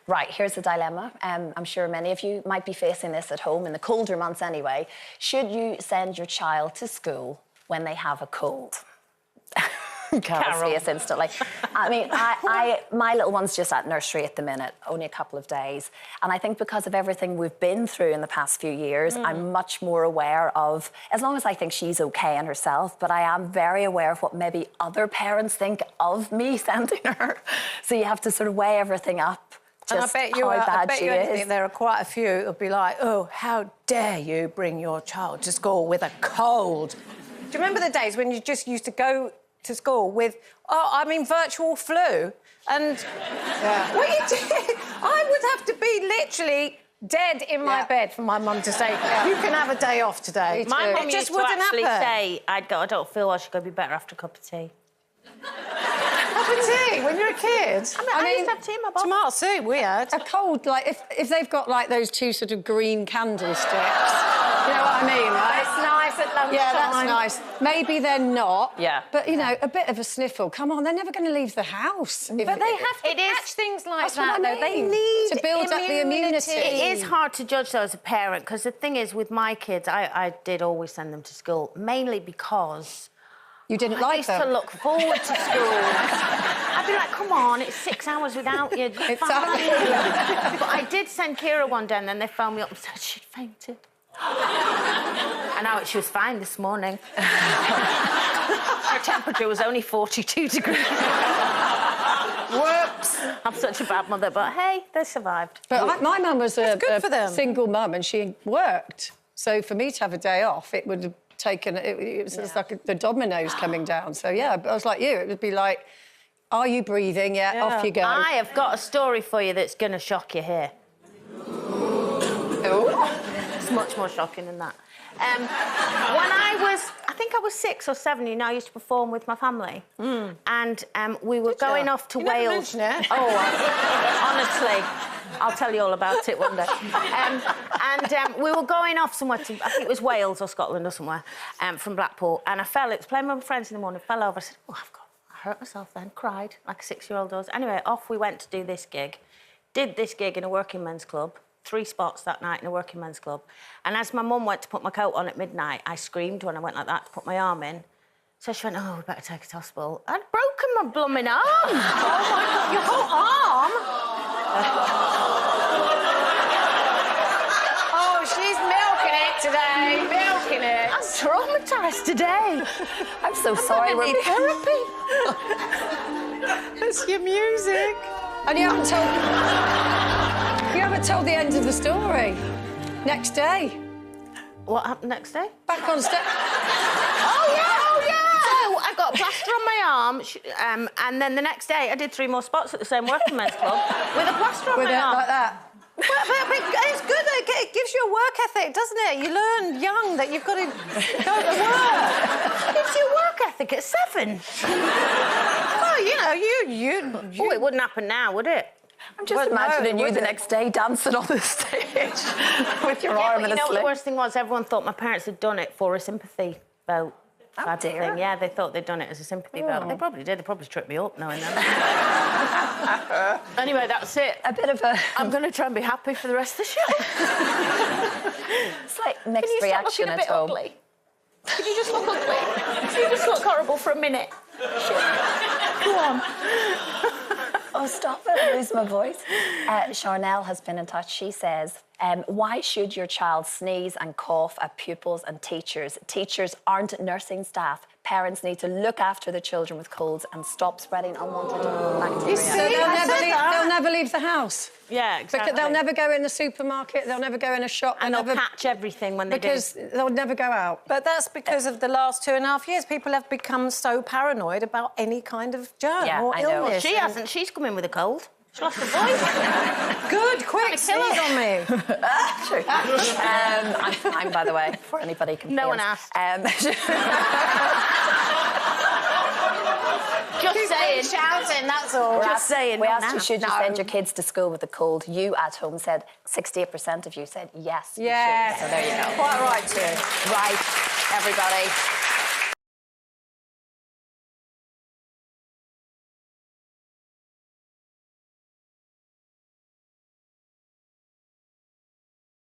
Right, here's the dilemma. I'm sure many of you might be facing this at home, in the colder months anyway. Should you send your child to school when they have a cold? Carol's face instantly. I mean, my little one's just at nursery at the minute, only a couple of days. And I think because of everything we've been through in the past few years, I'm much more aware of, as long as I think she's okay in herself, but I am very aware of what maybe other parents think of me sending her. So you have to sort of weigh everything up. And I bet you there are quite a few who'll be like, oh, how dare you bring your child to school with a cold? Do you remember the days when you just used to go to school with, virtual flu? And what you did, I would have to be literally dead in my bed for my mum to say, you can have a day off today. My mum just used to wouldn't actually happen. say, I don't feel well, she'd go be better after a cup of tea. Cup of tea when you're a kid? I used to have tea in my box. Tomato soup, we had. A cold, like, if they've got, like, those two sort of green candlesticks, you know what I mean, right? It's nice at lunchtime. Yeah, that's nice. Maybe they're not. Yeah. But, you know, a bit of a sniffle. Come on, they're never going to leave the house. But they have to catch things like that, though. They need to build up the immunity. It is hard to judge, though, as a parent, because the thing is, with my kids, I did always send them to school, mainly because... You didn't I like used them. to look forward to school. I'd be like, come on, it's 6 hours without you. Exactly. But I did send Kira one day, and then they phoned me up and said she'd fainted. And now she was fine this morning. Her temperature was only 42 degrees. Whoops. I'm such a bad mother, but hey, they survived. But my mum was a single mum, and she worked. So for me to have a day off, it would have taken... It was just like the dominoes coming down. So, yeah, I was like you. It would be like, are you breathing? Yeah, off you go. I have got a story for you that's going to shock you here. Oh. It's much more shocking than that. When I think I was 6 or 7, you know, I used to perform with my family. And we were going off to Wales. Honestly, I'll tell you all about it one day. We were going off somewhere to, I think it was Wales or Scotland or somewhere, from Blackpool, and I fell. It was playing with my friends in the morning, fell over. I said, oh, I hurt myself then, cried like a 6-year-old does. Anyway, off we went to do this gig. Did this gig in a working men's club. 3 spots that night in a working men's club. And as my mum went to put my coat on at midnight, I screamed when I went like that to put my arm in. So she went, oh, we better take her to hospital. I'd broken my blooming arm. Oh, my God, your whole arm? Oh, she's milking it today, milking it. I'm traumatised today. I'm so sorry. I need therapy. That's your music. And you haven't told the end of the story. Next day. What happened next day? Back on stage. Oh, yeah! So I got a plaster on my arm, and then the next day I did 3 more spots at the same working men's club with a plaster on my arm. Like that. But it's good. It gives you a work ethic, doesn't it? You learn young that you've got to go to work. It gives you a work ethic at 7. Well, you know, you... Oh, it wouldn't happen now, would it? I'm just imagining you the next day dancing on the stage with your arm in a sling. You know what the worst thing was? Everyone thought my parents had done it for a sympathy vote. Oh, dear. Yeah, they thought they'd done it as a sympathy vote. They probably did. They probably tripped me up knowing that. Anyway, that's it. A bit of a... I'm going to try and be happy for the rest of the show. It's like mixed reaction at home. Ugly? Can you just look ugly? Can you just look horrible for a minute? Go on. Oh, stop it, I lose my voice. Charnel has been in touch. She says, why should your child sneeze and cough at pupils and teachers? Teachers aren't nursing staff. Parents need to look after the children with colds and stop spreading unwanted bacteria. So they'll never leave the house. Yeah, exactly. Because they'll never go in the supermarket, they'll never go in a shop. And they'll catch everything when they do. Because they'll never go out. But that's because of the last 2.5 years. People have become so paranoid about any kind of germ or illness. She hasn't. She's come in with a cold. She lost her voice. Good, quick, sneeze on me. True. I'm fine, by the way, before anybody can. No one asked. Just saying. Shouting, that's all. Just saying. We asked you, should you send your kids to school with a cold? You at home said 68% of you said yes. Yeah. So there you go. Quite right, too. Right, everybody.